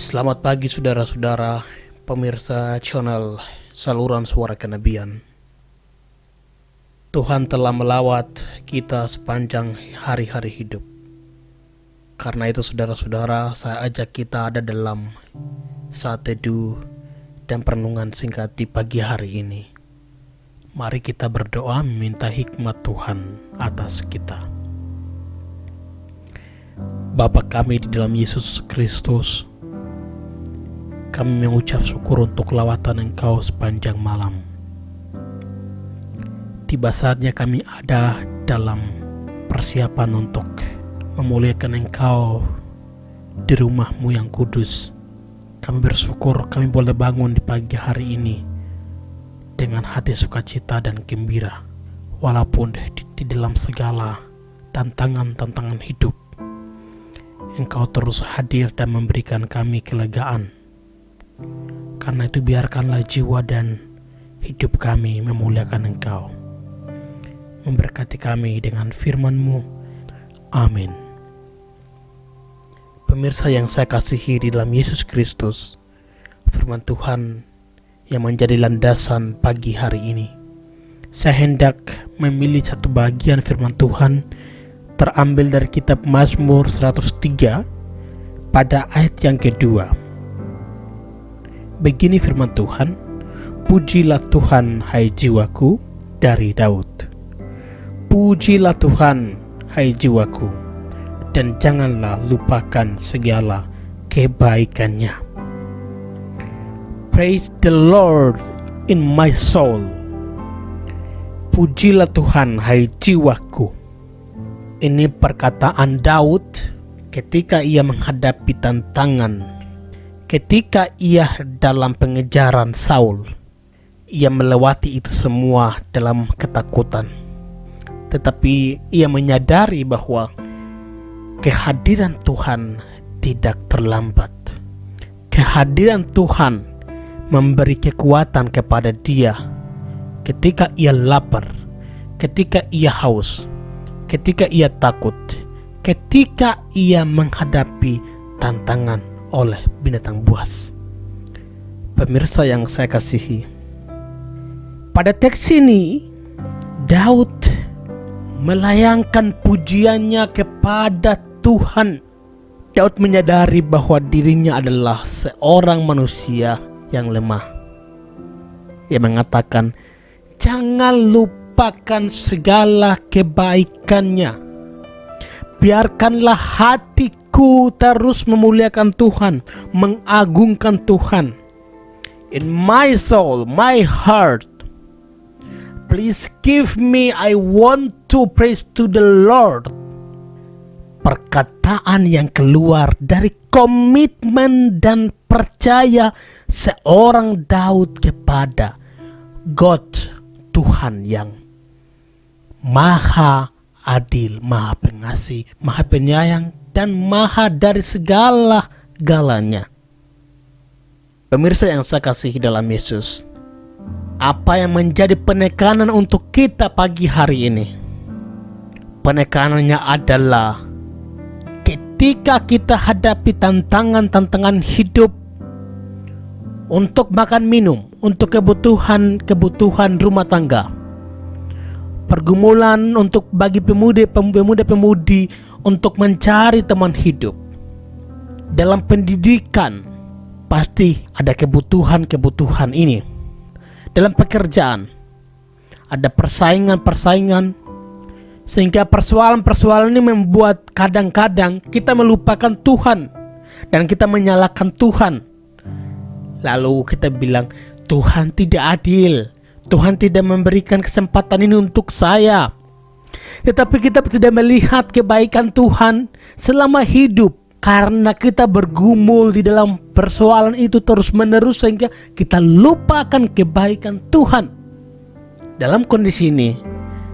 Selamat pagi saudara-saudara, pemirsa channel Saluran Suara Kenabian. Tuhan telah melawat kita sepanjang hari-hari hidup. Karena itu saudara-saudara, saya ajak kita ada dalam saat teduh dan perenungan singkat di pagi hari ini. Mari kita berdoa meminta hikmat Tuhan atas kita. Bapa kami di dalam Yesus Kristus, kami mengucap syukur untuk lawatan Engkau sepanjang malam. Tiba saatnya kami ada dalam persiapan untuk memuliakan Engkau di rumah-Mu yang kudus. Kami bersyukur kami boleh bangun di pagi hari ini dengan hati sukacita dan gembira. Walaupun di dalam segala tantangan-tantangan hidup, Engkau terus hadir dan memberikan kami kelegaan. Karena itu biarkanlah jiwa dan hidup kami memuliakan Engkau. Memberkati kami dengan firman-Mu. Amin. Pemirsa yang saya kasihi di dalam Yesus Kristus, firman Tuhan yang menjadi landasan pagi hari ini, saya hendak memilih satu bagian firman Tuhan terambil dari kitab Mazmur 103 pada ayat yang kedua. Begini firman Tuhan, pujilah Tuhan hai jiwaku, dari Daud. Pujilah Tuhan hai jiwaku, dan janganlah lupakan segala kebaikannya. Praise the Lord in my soul. Pujilah Tuhan hai jiwaku. Ini perkataan Daud ketika ia menghadapi tantangan. Ketika ia dalam pengejaran Saul, ia melewati itu semua dalam ketakutan. Tetapi ia menyadari bahwa kehadiran Tuhan tidak terlambat. Kehadiran Tuhan memberi kekuatan kepada dia ketika ia lapar, ketika ia haus, ketika ia takut, ketika ia menghadapi tantangan oleh binatang buas. Pemirsa yang saya kasihi, pada teks ini Daud melayangkan pujiannya kepada Tuhan. Daud menyadari bahwa dirinya adalah seorang manusia yang lemah. Ia mengatakan, jangan lupakan segala kebaikannya. Biarkanlah hatiku terus memuliakan Tuhan, mengagungkan Tuhan. In my soul, my heart, please give me, I want to praise to the Lord. Perkataan yang keluar dari komitmen dan percaya seorang Daud kepada God, Tuhan yang maha adil, maha pengasih, maha penyayang, dan maha dari segala-galanya. Pemirsa yang saya kasihi dalam Yesus, apa yang menjadi penekanan untuk kita pagi hari ini? Penekanannya adalah ketika kita hadapi tantangan-tantangan hidup, untuk makan minum, untuk kebutuhan rumah tangga, pergumulan untuk bagi pemuda-pemudi untuk mencari teman hidup. Dalam pendidikan pasti ada kebutuhan ini. Dalam pekerjaan ada persaingan, sehingga persoalan ini membuat kadang-kadang kita melupakan Tuhan dan kita menyalahkan Tuhan. Lalu kita bilang, Tuhan tidak adil, Tuhan tidak memberikan kesempatan ini untuk saya. Tetapi kita tidak melihat kebaikan Tuhan selama hidup, karena kita bergumul di dalam persoalan itu terus-menerus sehingga kita lupakan kebaikan Tuhan. Dalam kondisi ini,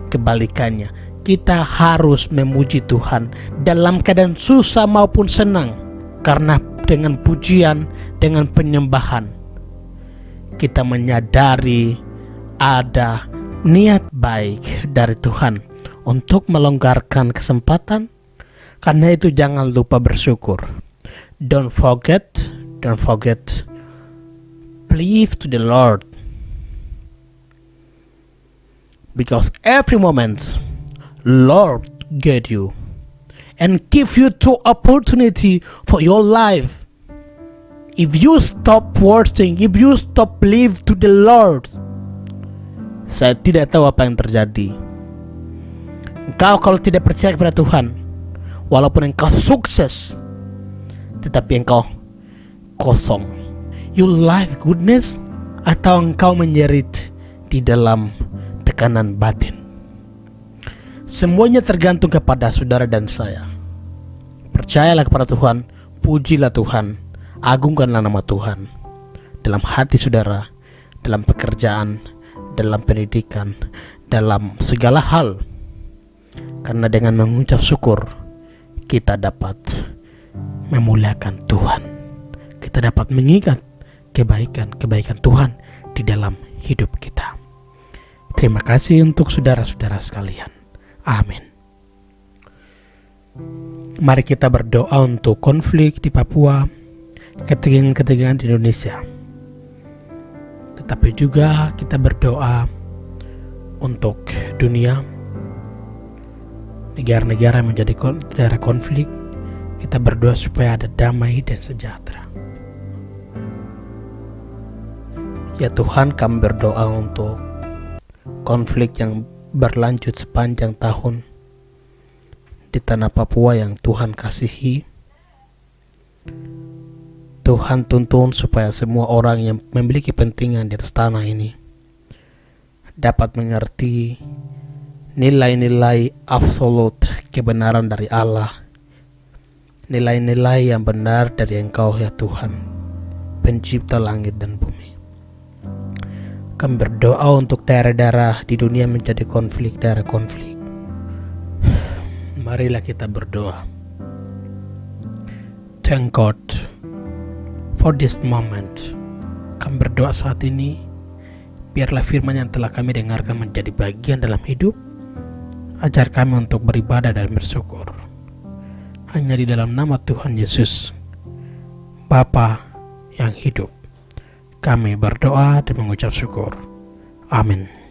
kebalikannya, kita harus memuji Tuhan dalam keadaan susah maupun senang, karena dengan pujian, dengan penyembahan, kita menyadari ada niat baik dari Tuhan untuk melonggarkan kesempatan. Karena itu jangan lupa bersyukur. Don't forget don't forget, believe to the Lord, because every moment Lord get you and give you two opportunity for your life. If you stop worshiping, if you stop believe to the Lord, saya tidak tahu apa yang terjadi. Engkau kalau tidak percaya kepada Tuhan, walaupun engkau sukses, tetapi engkau kosong. You life goodness, atau engkau menjerit di dalam tekanan batin. Semuanya tergantung kepada saudara dan saya. Percayalah kepada Tuhan, pujilah Tuhan, agungkanlah nama Tuhan dalam hati saudara, dalam pekerjaan, dalam pendidikan, dalam segala hal. Karena dengan mengucap syukur, kita dapat memuliakan Tuhan. Kita dapat mengingat kebaikan Tuhan di dalam hidup kita. Terima kasih untuk saudara-saudara sekalian. Amin. Mari kita berdoa untuk konflik di Papua, ketegangan-ketegangan di Indonesia. Tetapi juga kita berdoa untuk dunia, negara-negara yang menjadi daerah konflik. Kita berdoa supaya ada damai dan sejahtera. Ya Tuhan, kami berdoa untuk konflik yang berlanjut sepanjang tahun di tanah Papua yang Tuhan kasihi. Tuhan tuntun supaya semua orang yang memiliki kepentingan di atas tanah ini dapat mengerti nilai-nilai absolut kebenaran dari Allah, nilai-nilai yang benar dari Engkau ya Tuhan, pencipta langit dan bumi. Kami berdoa untuk daerah-daerah di dunia menjadi konflik, daerah konflik. Marilah kita berdoa. Thank God for this moment. Kami berdoa saat ini, biarlah firman yang telah kami dengarkan menjadi bagian dalam hidup. Ajar kami untuk beribadah dan bersyukur hanya di dalam nama Tuhan Yesus, Bapa yang hidup. Kami berdoa dan mengucap syukur. Amin.